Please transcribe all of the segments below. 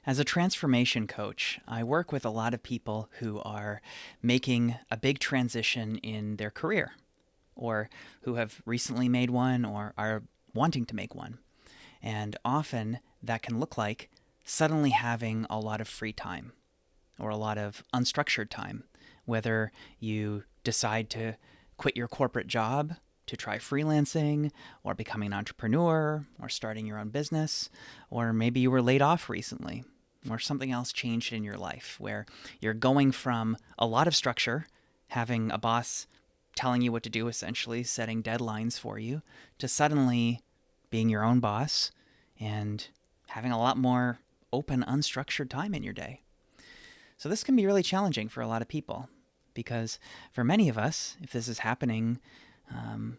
As a transformation coach, I work with a lot of people who are making a big transition in their career, or who have recently made one or are wanting to make one. And often that can look like suddenly having a lot of free time or a lot of unstructured time, whether you decide to quit your corporate job to try freelancing or becoming an entrepreneur or starting your own business, or maybe you were laid off recently or something else changed in your life where you're going from a lot of structure, having a boss telling you what to do, essentially setting deadlines for you, to suddenly being your own boss and having a lot more open, unstructured time in your day. So this can be really challenging for a lot of people because for many of us, if this is happening, in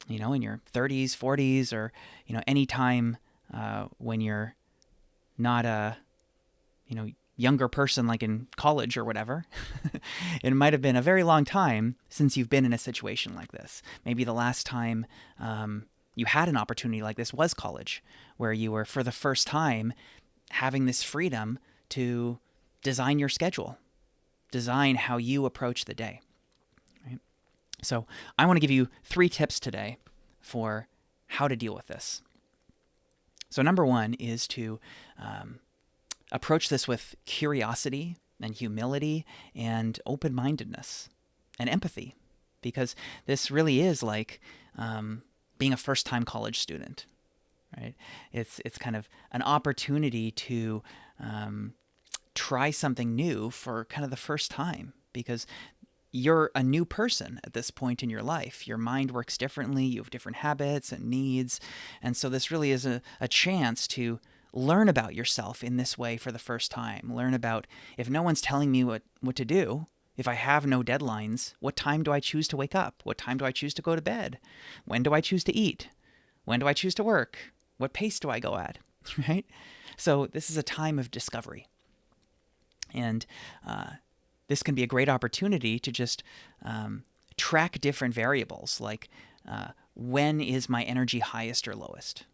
your 30s, 40s, or, any time when you're not a, younger person like in college or whatever, it might have been a very long time since you've been in a situation like this. Maybe the last time you had an opportunity like this was college, where you were for the first time having this freedom to design your schedule, design how you approach the day. Right? So I want to give you 3 tips today for how to deal with this. So number 1 is to approach this with curiosity and humility and open-mindedness and empathy, because this really is like being a first-time college student, right? It's kind of an opportunity to try something new for kind of the first time, because you're a new person at this point in your life. Your mind works differently. You have different habits and needs. And so this really is a chance to learn about yourself in this way for the first time. Learn about, if no one's telling me what to do, if I have no deadlines, what time do I choose to wake up? What time do I choose to go to bed? When do I choose to eat? When do I choose to work? What pace do I go at? Right? So this is a time of discovery. And this can be a great opportunity to just track different variables, like when is my energy highest or lowest,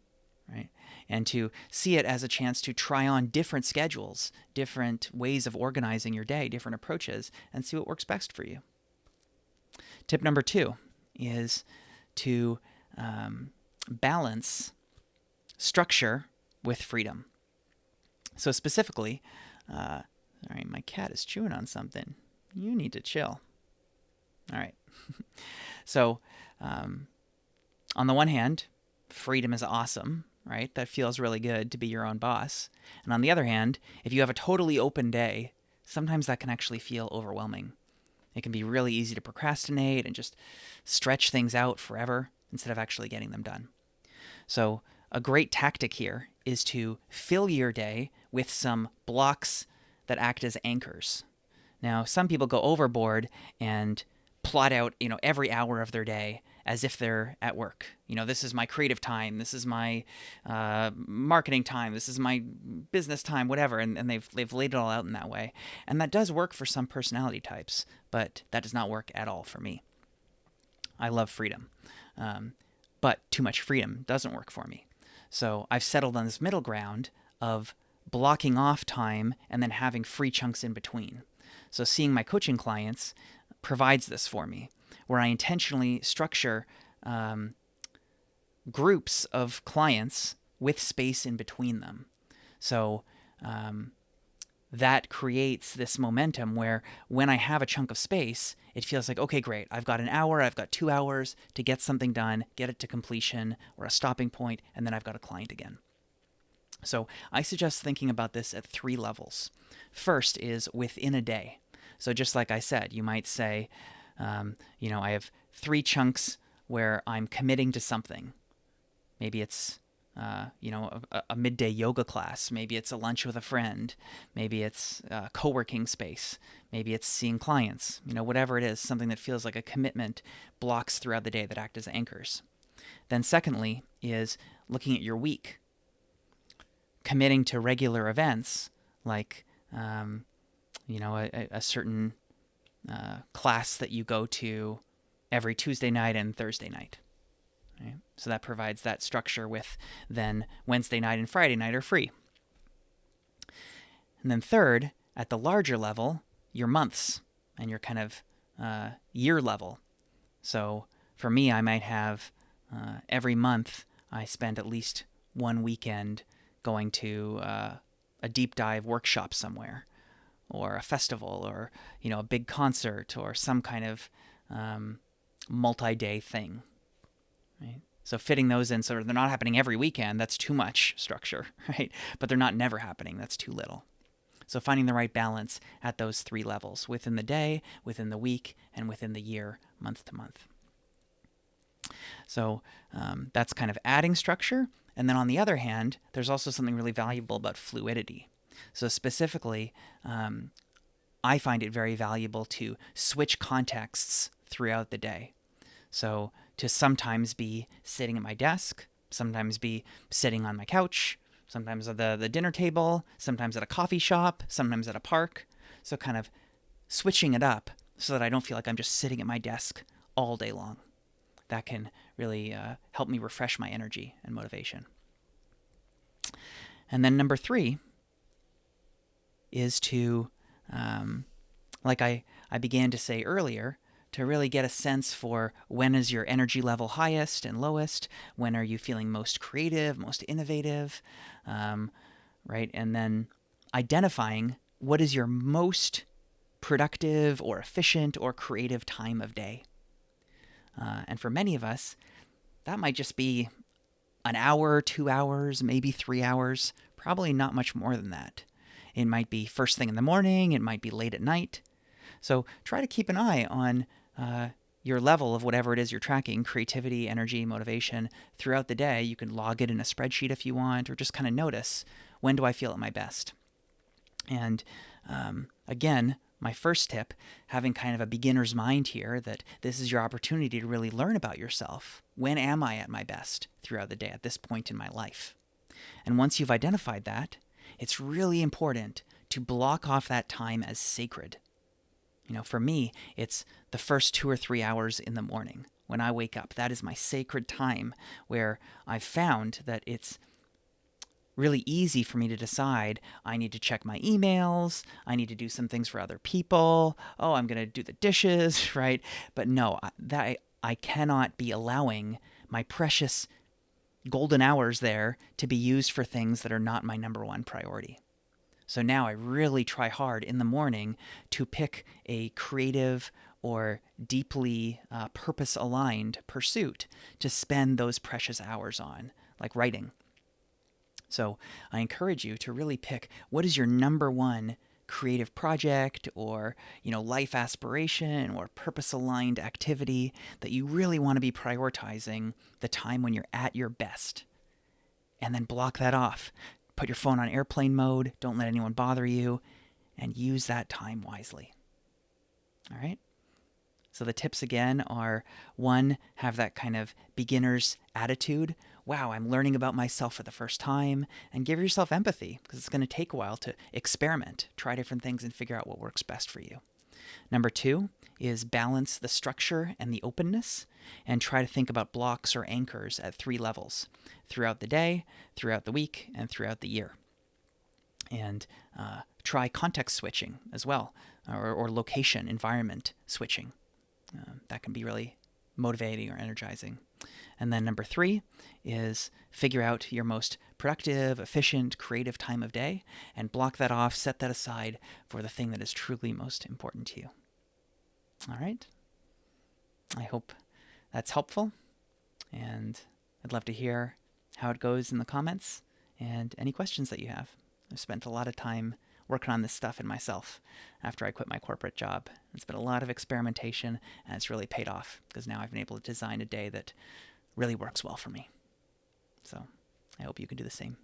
right? And to see it as a chance to try on different schedules, different ways of organizing your day, different approaches, and see what works best for you. Tip number 2 is to balance structure with freedom. So specifically, all right, my cat is chewing on something. You need to chill. All right. So, on the one hand, freedom is awesome, right? That feels really good to be your own boss. And on the other hand, if you have a totally open day, sometimes that can actually feel overwhelming. It can be really easy to procrastinate and just stretch things out forever instead of actually getting them done. So, a great tactic here is to fill your day with some blocks that act as anchors. Now, some people go overboard and plot out, every hour of their day as if they're at work. This is my creative time. This is my marketing time. This is my business time, whatever. And they've laid it all out in that way. And that does work for some personality types, but that does not work at all for me. I love freedom. But too much freedom doesn't work for me. So I've settled on this middle ground of blocking off time and then having free chunks in between. So seeing my coaching clients provides this for me, where I intentionally structure groups of clients with space in between them. So that creates this momentum where when I have a chunk of space, it feels like, okay, great, I've got an hour, I've got 2 hours to get something done, get it to completion or a stopping point, and then I've got a client again. So I suggest thinking about this at 3 levels. First is within a day. So just like I said, you might say, I have 3 chunks where I'm committing to something. Maybe it's, a midday yoga class. Maybe it's a lunch with a friend. Maybe it's a co-working space. Maybe it's seeing clients. Whatever it is, something that feels like a commitment, blocks throughout the day that act as anchors. Then secondly is looking at your week. Committing to regular events like, a certain class that you go to every Tuesday night and Thursday night. Right? So that provides that structure with then Wednesday night and Friday night are free. And then third, at the larger level, your months and your kind of year level. So for me, I might have every month I spend at least one weekend going to a deep dive workshop somewhere, or a festival, or a big concert, or some kind of multi-day thing. Right? So fitting those in so they're not happening every weekend, that's too much structure, right? But they're not never happening, that's too little. So finding the right balance at those three levels, within the day, within the week, and within the year, month to month. So that's kind of adding structure. And then on the other hand, there's also something really valuable about fluidity. So specifically, I find it very valuable to switch contexts throughout the day. So to sometimes be sitting at my desk, sometimes be sitting on my couch, sometimes at the dinner table, sometimes at a coffee shop, sometimes at a park. So kind of switching it up so that I don't feel like I'm just sitting at my desk all day long. That can really help me refresh my energy and motivation. And then number 3 is to, like I began to say earlier, to really get a sense for when is your energy level highest and lowest, when are you feeling most creative, most innovative, right? And then identifying what is your most productive or efficient or creative time of day. And for many of us, that might just be an hour, 2 hours, maybe 3 hours, probably not much more than that. It might be first thing in the morning, it might be late at night. So try to keep an eye on your level of whatever it is you're tracking, creativity, energy, motivation, throughout the day. You can log it in a spreadsheet if you want, or just kind of notice, when do I feel at my best? And again, my first tip, having kind of a beginner's mind here, that this is your opportunity to really learn about yourself. When am I at my best throughout the day at this point in my life? And once you've identified that, it's really important to block off that time as sacred. For me, it's the first 2 or 3 hours in the morning when I wake up. That is my sacred time, where I've found that it's really easy for me to decide I need to check my emails, I need to do some things for other people, oh, I'm going to do the dishes, right? But no, I cannot be allowing my precious golden hours there to be used for things that are not my number one priority. So now I really try hard in the morning to pick a creative or deeply purpose-aligned pursuit to spend those precious hours on, like writing. So I encourage you to really pick what is your number one creative project or life aspiration or purpose-aligned activity that you really want to be prioritizing the time when you're at your best. And then block that off. Put your phone on airplane mode, don't let anyone bother you, and use that time wisely. All right? So the tips again are, 1, have that kind of beginner's attitude. Wow, I'm learning about myself for the first time, and give yourself empathy, because it's going to take a while to experiment, try different things, and figure out what works best for you. Number 2 is balance the structure and the openness, and try to think about blocks or anchors at 3 levels: throughout the day, throughout the week, and throughout the year. And try context switching as well, or location, environment switching. That can be really motivating or energizing. And then number 3 is figure out your most productive, efficient, creative time of day, and block that off, set that aside for the thing that is truly most important to you. All right? I hope that's helpful, and I'd love to hear how it goes in the comments and any questions that you have. I've spent a lot of time working on this stuff in myself after I quit my corporate job. It's been a lot of experimentation, and it's really paid off, because now I've been able to design a day that really works well for me. So I hope you can do the same.